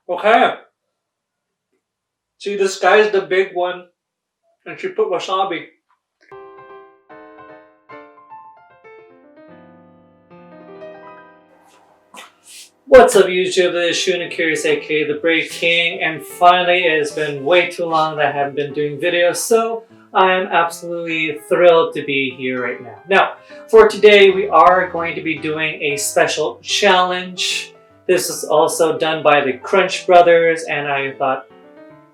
Okay. She disguised the big one and she put wasabi. What's up YouTube, this is Shuna Curious aka the Brave King, and finally it has been way too long that I haven't been doing videos, so I am absolutely thrilled to be here right now. Now, for today we are going to be doing a special challenge. This is also done by the Crunch Brothers, and I thought,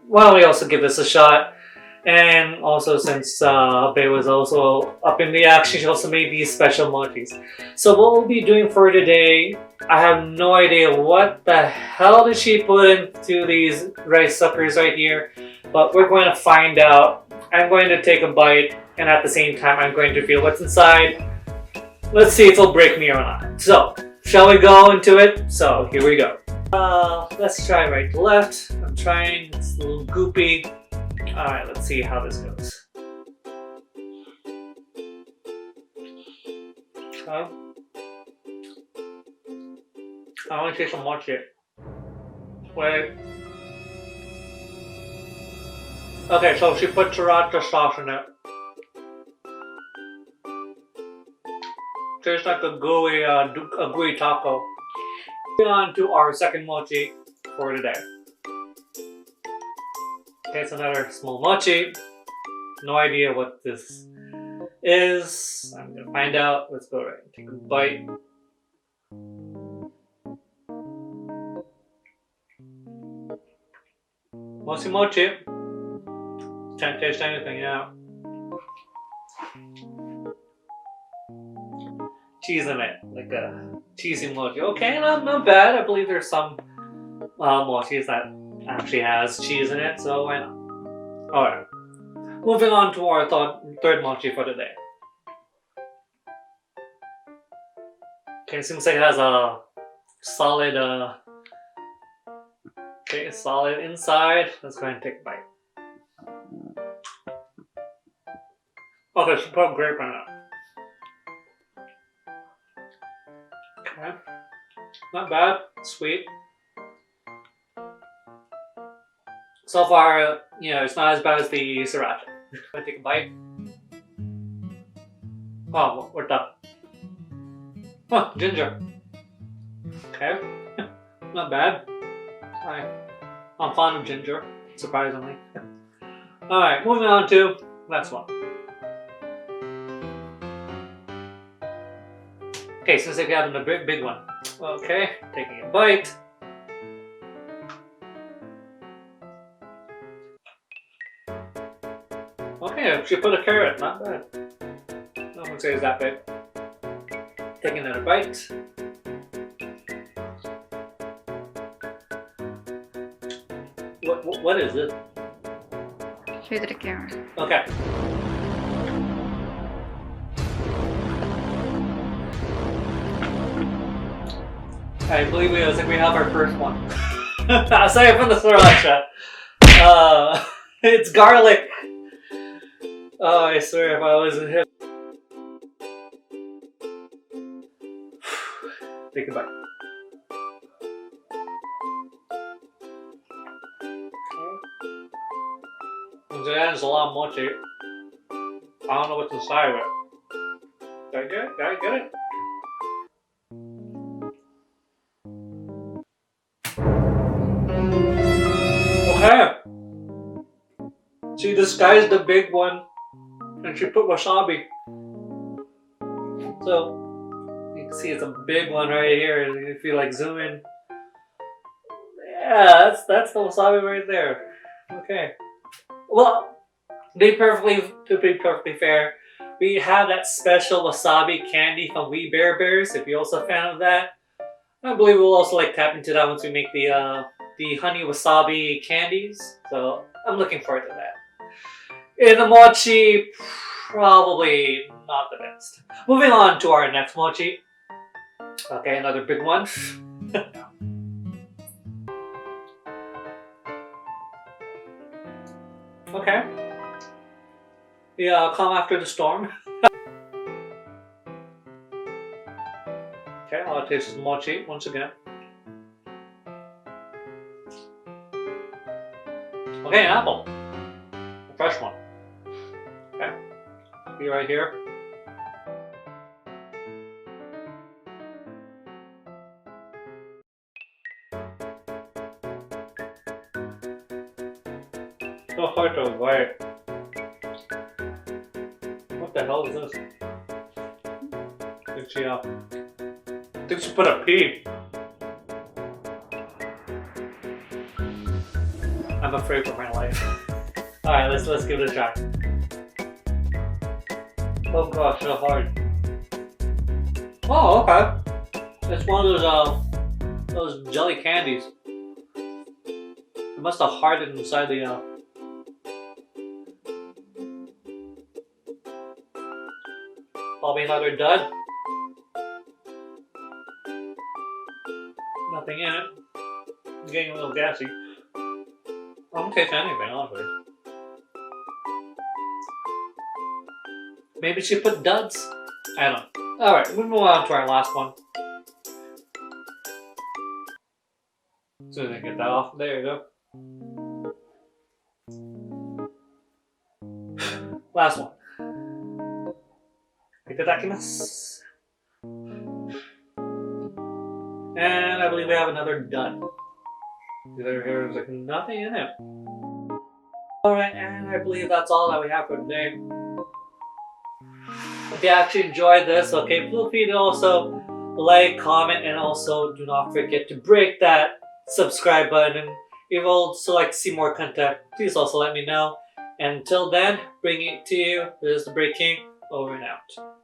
why don't we also give this a shot? And also since Bay was also up in the action, she also made these special mochis. So what we'll be doing for today, I have no idea what the hell did she put into these rice suckers right here, but we're going to find out. I'm going to take a bite, and at the same time I'm going to feel what's inside. Let's see if it'll break me or not. So, shall we go into it? So, here we go. Let's try right to left. I'm trying, it's a little goopy. Alright, let's see how this goes. Okay. I want to taste some mochi. Wait. Okay, so she put sriracha sauce in it. Tastes like a gooey taco. Moving on to our second mochi for today. Okay, it's another small mochi. No idea what this is. I'm gonna find out. Let's go right and take a bite. Mochi mochi. Can't taste anything yet. Cheese in it, like a cheesy mochi. Okay, not bad. I believe there's some mochis that actually has cheese in it, so why not? Alright. Moving on to our third mochi for today. Okay, seems like it has a solid solid inside. Let's go ahead and take a bite. Okay, so put grape in it. Okay. Not bad. Sweet. So far, it's not as bad as the sriracha. I'm gonna take a bite. Oh, what the? Huh, ginger. Okay. Not bad. I'm fond of ginger, surprisingly. Alright, moving on to next one. Okay, since they're having a big one. Okay, taking a bite. Okay, she put a carrot, not bad. No one say it's that big. Taking another bite. What is it? Show it to the camera. Okay. I believe we have our first one. Aside from the sriracha. It's garlic. Oh, I swear if I wasn't hit. Take a bite. Okay. There's a lot of mochi. I don't know what's inside of it. Did I get it? Did I get it? Okay. She disguised the big one and she put wasabi. So you can see it's a big one right here. If you like zoom in. Yeah, that's the wasabi right there. Okay. Well, to be perfectly fair, we have that special wasabi candy from We Bear Bears. If you're also a fan of that, I believe we'll also tap into that once we make the honey wasabi candies. So I'm looking forward to that. In the mochi, probably not the best. Moving on to our next mochi. Okay, another big one. Okay. Yeah, calm after the storm. Okay, I'll taste this mochi once again. Okay, apple. A fresh one. Okay. Be right here. So hard to avoid. What the hell is this? Did she, I think she put a pea. I'm afraid for my life. Alright, let's give it a try. Oh gosh, so hard. Oh, okay. It's one of those jelly candies. It must have hardened inside the probably another dud. Nothing in it. I'm getting a little gassy. I don't taste anything, honestly. Maybe she put duds? I don't know. Alright, we move on to our last one. So I get that off. There you go. Last one. Itadakimasu. And I believe we have another dud. There's like nothing in it. Alright, and I believe that's all that we have for today. If you actually enjoyed this, okay, feel free to also like, comment, and also do not forget to break that subscribe button. If you also like to see more content, please also let me know. And until then, bringing it to you, this is the Break King, over and out.